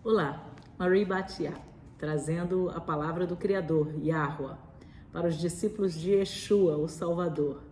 Olá, Marie Batia, trazendo a palavra do Criador, Yahweh, para os discípulos de Yeshua, o Salvador.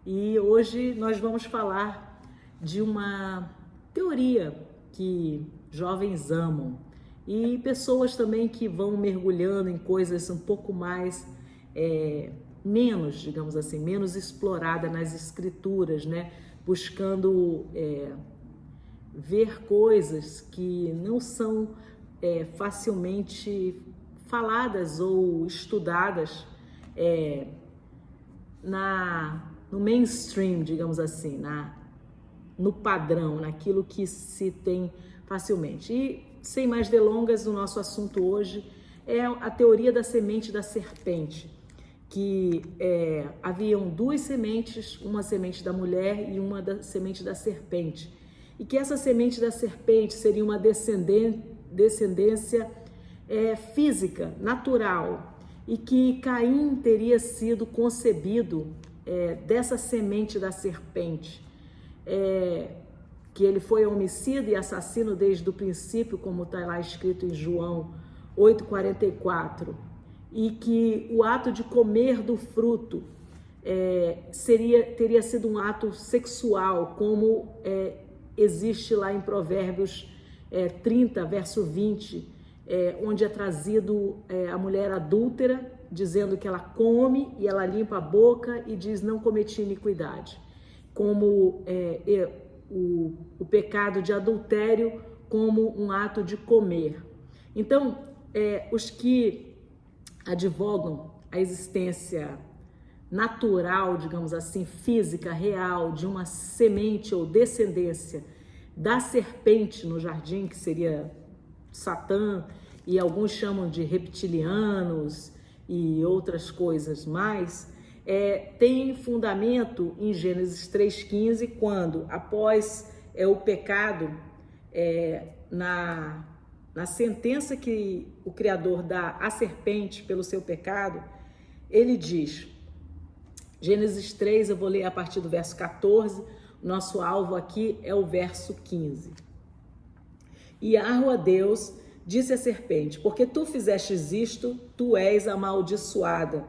E hoje nós vamos falar de uma teoria que jovens amam e pessoas também que vão mergulhando em coisas um pouco mais, menos, digamos assim, menos explorada nas escrituras, né? Buscando ver coisas que não são facilmente faladas ou estudadas no mainstream, digamos assim, no padrão, naquilo que se tem facilmente. E, sem mais delongas, o nosso assunto hoje é a teoria da semente da serpente, que haviam duas sementes, uma semente da mulher e uma da semente da serpente, e que essa semente da serpente seria uma descendência física, natural, e que Caim teria sido concebido dessa semente da serpente, que ele foi homicida e assassino desde o princípio, como está lá escrito em João 8,44, e que o ato de comer do fruto teria sido um ato sexual, como existe lá em Provérbios 30, verso 20, onde é trazido a mulher adúltera, dizendo que ela come e ela limpa a boca e diz: não cometi iniquidade, como o pecado de adultério como um ato de comer. Então, os que advogam a existência natural, digamos assim, física, real, de uma semente ou descendência da serpente no jardim, que seria Satã, e alguns chamam de reptilianos e outras coisas mais, tem fundamento em Gênesis 3,15, quando, após o pecado, na sentença que o Criador dá à serpente pelo seu pecado, ele diz, Gênesis 3, eu vou ler a partir do verso 14, nosso alvo aqui é o verso 15. E Yahweh Deus disse à serpente: porque tu fizestes isto, tu és amaldiçoada,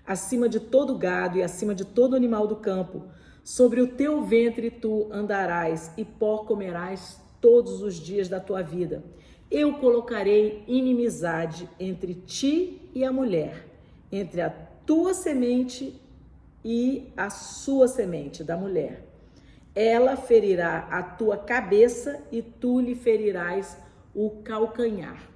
acima de todo gado e acima de todo animal do campo. Sobre o teu ventre tu andarás, e pó comerás todos os dias da tua vida. Eu colocarei inimizade entre ti e a mulher, entre a tua semente e a sua semente, da mulher. Ela ferirá a tua cabeça e tu lhe ferirás o calcanhar.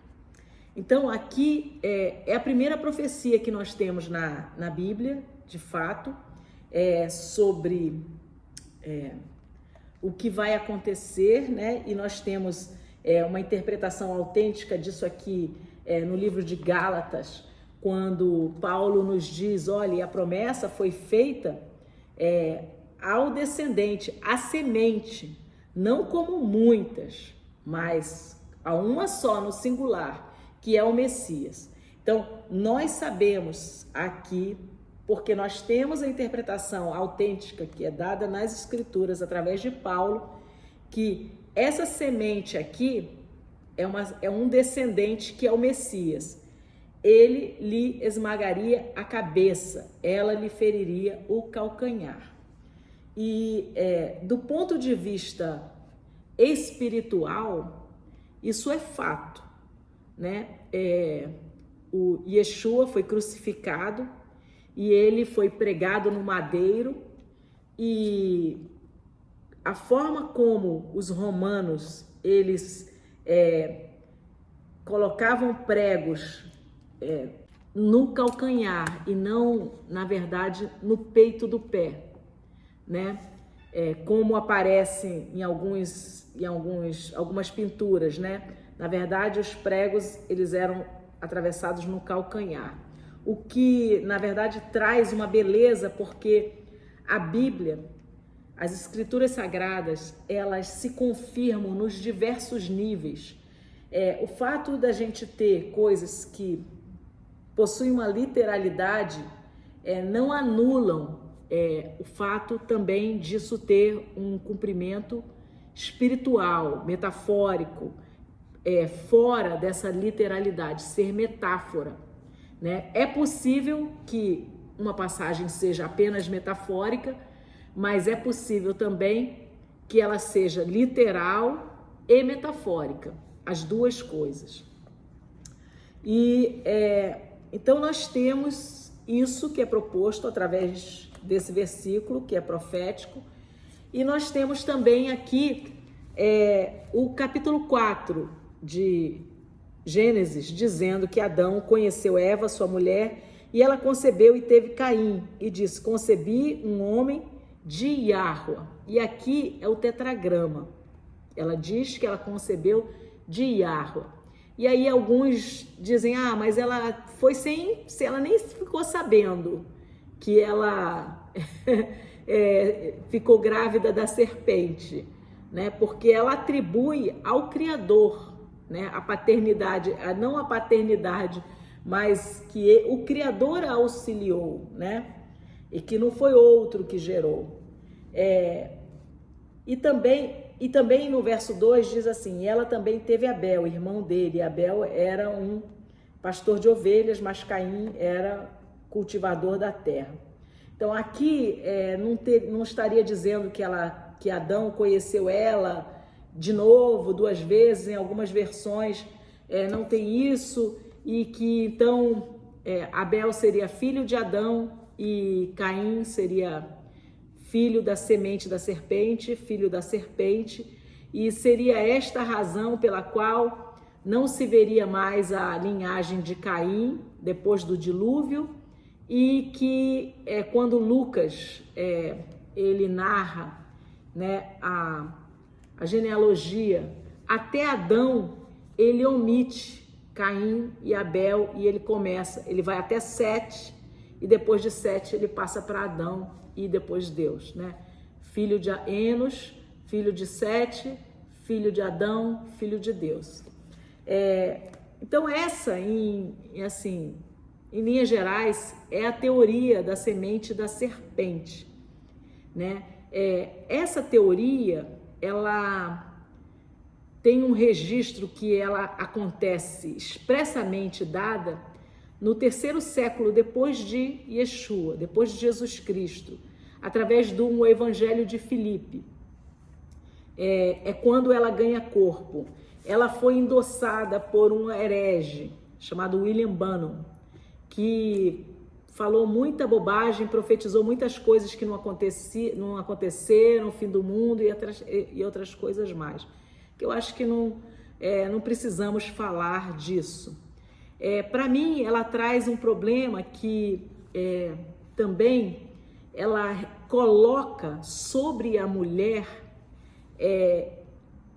Então, aqui é a primeira profecia que nós temos na Bíblia, de fato, sobre o que vai acontecer, né? E nós temos uma interpretação autêntica disso aqui no livro de Gálatas, quando Paulo nos diz: olha, a promessa foi feita ao descendente, à semente, não como muitas, mas a uma só, no singular, que é o Messias. Então, nós sabemos aqui, porque nós temos a interpretação autêntica que é dada nas Escrituras através de Paulo, que essa semente aqui é um descendente que é o Messias. Ele lhe esmagaria a cabeça, ela lhe feriria o calcanhar. E do ponto de vista espiritual, isso é fato, né? O Yeshua foi crucificado e ele foi pregado no madeiro, e a forma como os romanos eles colocavam pregos no calcanhar e não, na verdade, no peito do pé, né? Como aparece em algumas pinturas, né? Na verdade, os pregos eles eram atravessados no calcanhar, o que, na verdade, traz uma beleza, porque a Bíblia, as Escrituras Sagradas, elas se confirmam nos diversos níveis. O fato da gente ter coisas que possuem uma literalidade não anulam o fato também disso ter um cumprimento espiritual, metafórico, fora dessa literalidade, ser metáfora, né? É possível que uma passagem seja apenas metafórica, mas é possível também que ela seja literal e metafórica, as duas coisas. E então nós temos isso que é proposto através desse versículo, que é profético, e nós temos também aqui o capítulo 4 de Gênesis, dizendo que Adão conheceu Eva, sua mulher, e ela concebeu e teve Caim, e disse: concebi um homem de Yahua. E aqui é o tetragrama. Ela diz que ela concebeu de Yahua. E aí alguns dizem: mas ela foi ela nem ficou sabendo que ela ficou grávida da serpente, né? Porque ela atribui ao Criador, né, a paternidade, não a paternidade, mas que o Criador a auxiliou, né? E que não foi outro que gerou. E também no verso 2 diz assim: e ela também teve Abel, irmão dele. Abel era um pastor de ovelhas, mas Caim era cultivador da terra. Então aqui não estaria dizendo que Adão conheceu ela de novo, 2 vezes. Em algumas versões não tem isso, e que então Abel seria filho de Adão e Caim seria filho da semente da serpente, filho da serpente, e seria esta a razão pela qual não se veria mais a linhagem de Caim depois do dilúvio, e que quando Lucas ele narra, né, a genealogia, até Adão ele omite Caim e Abel, e ele vai até 7, e depois de 7 ele passa para Adão e depois Deus, né? Filho de Enos, filho de 7, filho de Adão, filho de Deus. Então essa, em linhas gerais, é a teoria da semente da serpente, né? Essa teoria, ela tem um registro que ela acontece expressamente dada no 3º século depois de Yeshua, depois de Jesus Cristo, através do Evangelho de Filipe. Quando ela ganha corpo. Ela foi endossada por um herege chamado William Bannon, que falou muita bobagem, profetizou muitas coisas que não aconteceram, no fim do mundo e outras coisas mais. Que eu acho que não precisamos falar disso. Para mim, ela traz um problema que também ela coloca sobre a mulher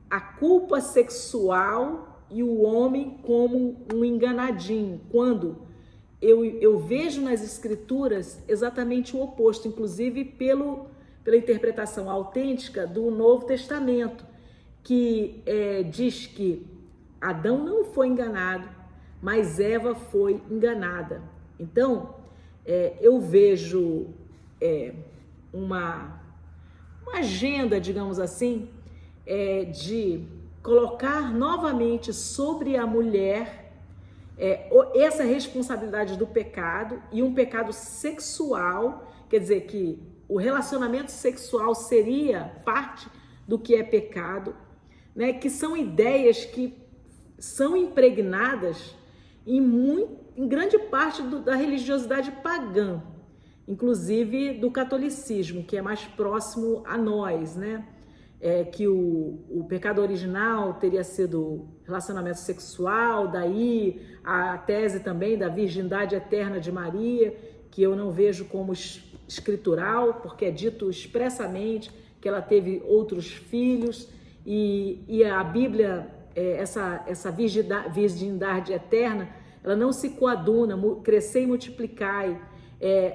a culpa sexual e o homem como um enganadinho, quando eu vejo nas escrituras exatamente o oposto, inclusive pela interpretação autêntica do Novo Testamento, que diz que Adão não foi enganado, mas Eva foi enganada. Então, eu vejo uma agenda, digamos assim, de colocar novamente sobre a mulher essa responsabilidade do pecado, e um pecado sexual, quer dizer que o relacionamento sexual seria parte do que é pecado, né? Que são ideias que são impregnadas em grande parte da religiosidade pagã, inclusive do catolicismo, que é mais próximo a nós, né? Que o pecado original teria sido relacionamento sexual, daí a tese também da virgindade eterna de Maria, que eu não vejo como escritural, porque é dito expressamente que ela teve outros filhos, e a Bíblia, essa virgindade eterna, ela não se coaduna, crescer e multiplicai.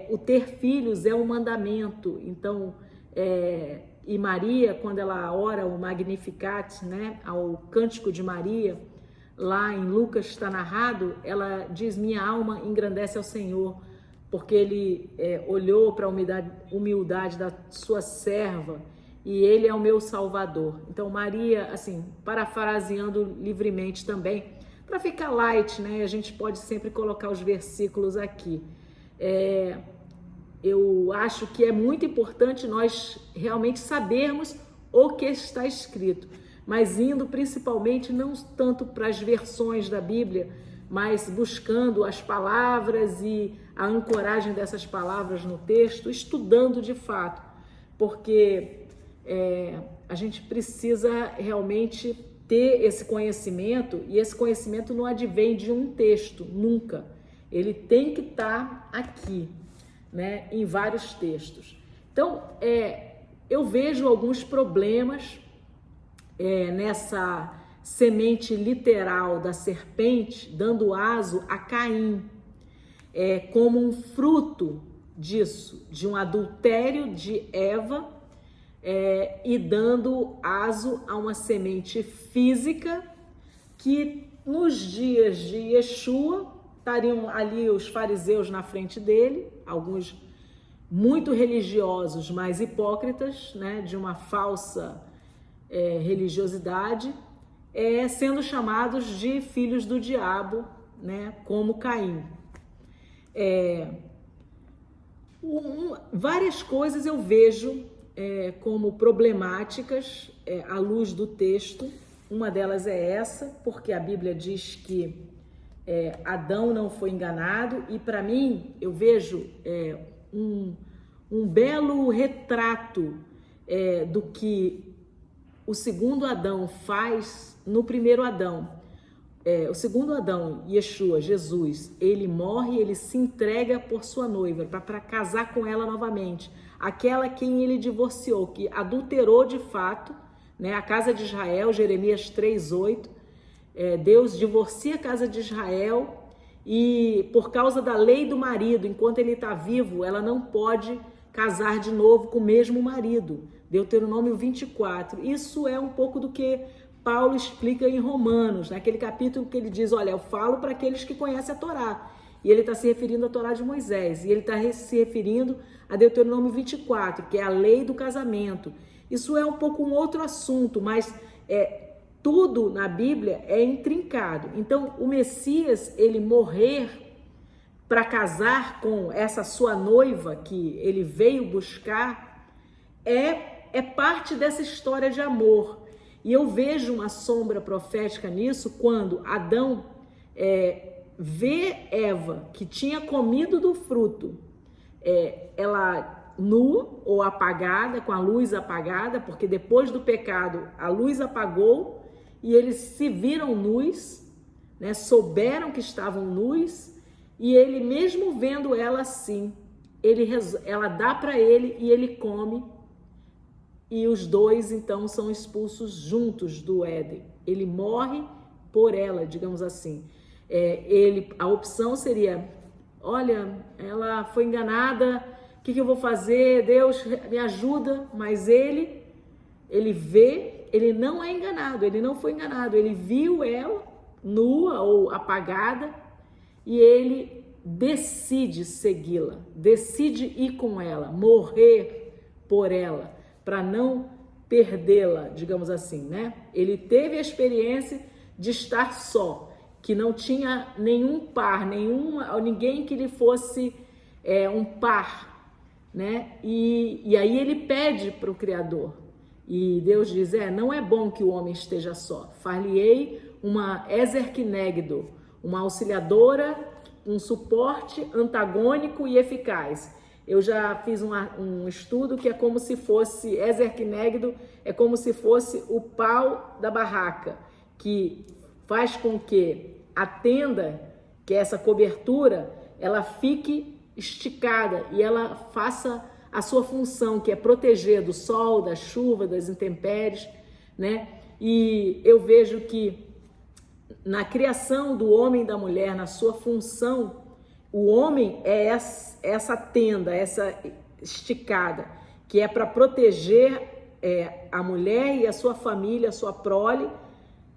O ter filhos é um mandamento. Então, e Maria, quando ela ora o Magnificat, né, ao Cântico de Maria, lá em Lucas está narrado, ela diz: minha alma engrandece ao Senhor, porque ele olhou para a humildade da sua serva, e ele é o meu Salvador. Então Maria, assim, parafraseando livremente também, para ficar light, né? A gente pode sempre colocar os versículos aqui. Eu acho que é muito importante nós realmente sabermos o que está escrito, mas indo principalmente não tanto para as versões da Bíblia, mas buscando as palavras e a ancoragem dessas palavras no texto, estudando de fato, porque a gente precisa realmente ter esse conhecimento, e esse conhecimento não advém de um texto, nunca. Ele tem que estar aqui, né, em vários textos. Então, eu vejo alguns problemas nessa semente literal da serpente dando aso a Caim, como um fruto disso, de um adultério de Eva, e dando aso a uma semente física que nos dias de Yeshua estariam ali os fariseus na frente dele, alguns muito religiosos, mas hipócritas, né, de uma falsa religiosidade, sendo chamados de filhos do diabo, né, como Caim. Várias coisas eu vejo como problemáticas à luz do texto. Uma delas é essa, porque a Bíblia diz que Adão não foi enganado, e para mim eu vejo um belo retrato do que o segundo Adão faz no primeiro Adão. O segundo Adão, Yeshua, Jesus, ele morre, ele se entrega por sua noiva para casar com ela novamente, aquela quem ele divorciou, que adulterou de fato, né? A casa de Israel, Jeremias 3:8, Deus divorcia a casa de Israel, e por causa da lei do marido, enquanto ele está vivo, ela não pode casar de novo com o mesmo marido. Deuteronômio 24. Isso é um pouco do que Paulo explica em Romanos, naquele capítulo que ele diz, olha, eu falo para aqueles que conhecem a Torá. E ele está se referindo à Torá de Moisés. E ele está se referindo a Deuteronômio 24, que é a lei do casamento. Isso é um pouco um outro assunto, mas tudo na Bíblia é intrincado. Então, o Messias, ele morrer para casar com essa sua noiva que ele veio buscar, é parte dessa história de amor. E eu vejo uma sombra profética nisso quando Adão vê Eva, que tinha comido do fruto, ela nua ou apagada, com a luz apagada, porque depois do pecado a luz apagou e eles se viram nus, né, souberam que estavam nus, e ele mesmo vendo ela assim, ela dá para ele e ele come, e os dois então são expulsos juntos do Éden. Ele morre por ela, digamos assim. A opção seria, olha, ela foi enganada, o que eu vou fazer? Deus me ajuda. Mas ele vê, ele não é enganado, ele não foi enganado, ele viu ela nua ou apagada e ele decide segui-la, decide ir com ela, morrer por ela, para não perdê-la, digamos assim, né? Ele teve a experiência de estar só, que não tinha nenhum par, ninguém que lhe fosse um par, né? E aí ele pede para o Criador, e Deus diz, não é bom que o homem esteja só, far-lhe-ei uma Ezer Kinegdo, uma auxiliadora, um suporte antagônico e eficaz. Eu já fiz um estudo que é como se fosse, Ezer Kinegdo é como se fosse o pau da barraca, que faz com que a tenda, que é essa cobertura, ela fique esticada e ela faça a sua função, que é proteger do sol, da chuva, das intempéries, né? E eu vejo que na criação do homem e da mulher, na sua função, o homem é essa tenda, essa esticada, que é para proteger a mulher e a sua família, a sua prole,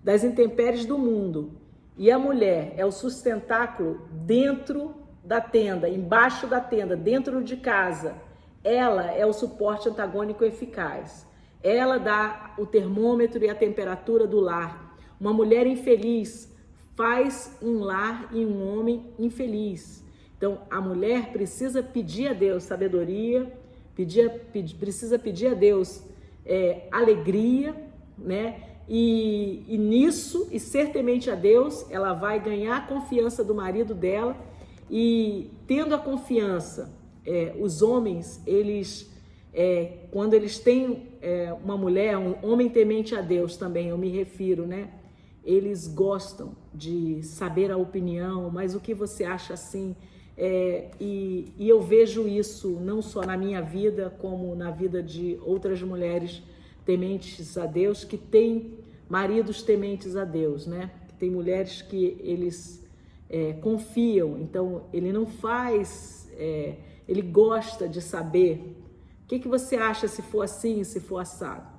das intempéries do mundo. E a mulher é o sustentáculo dentro da tenda, embaixo da tenda, dentro de casa. Ela é o suporte antagônico eficaz. Ela dá o termômetro e a temperatura do lar. Uma mulher infeliz faz um lar e um homem infeliz. Então, a mulher precisa pedir a Deus sabedoria, precisa pedir a Deus alegria, né? E nisso, e ser temente a Deus, ela vai ganhar a confiança do marido dela. E tendo a confiança, os homens, eles, quando eles têm uma mulher, um homem temente a Deus também, eu me refiro, né? Eles gostam de saber a opinião, mas o que você acha assim? E eu vejo isso não só na minha vida, como na vida de outras mulheres tementes a Deus, que têm maridos tementes a Deus, né? Tem mulheres que eles confiam, então ele não faz, ele gosta de saber o que você acha se for assim, se for assado.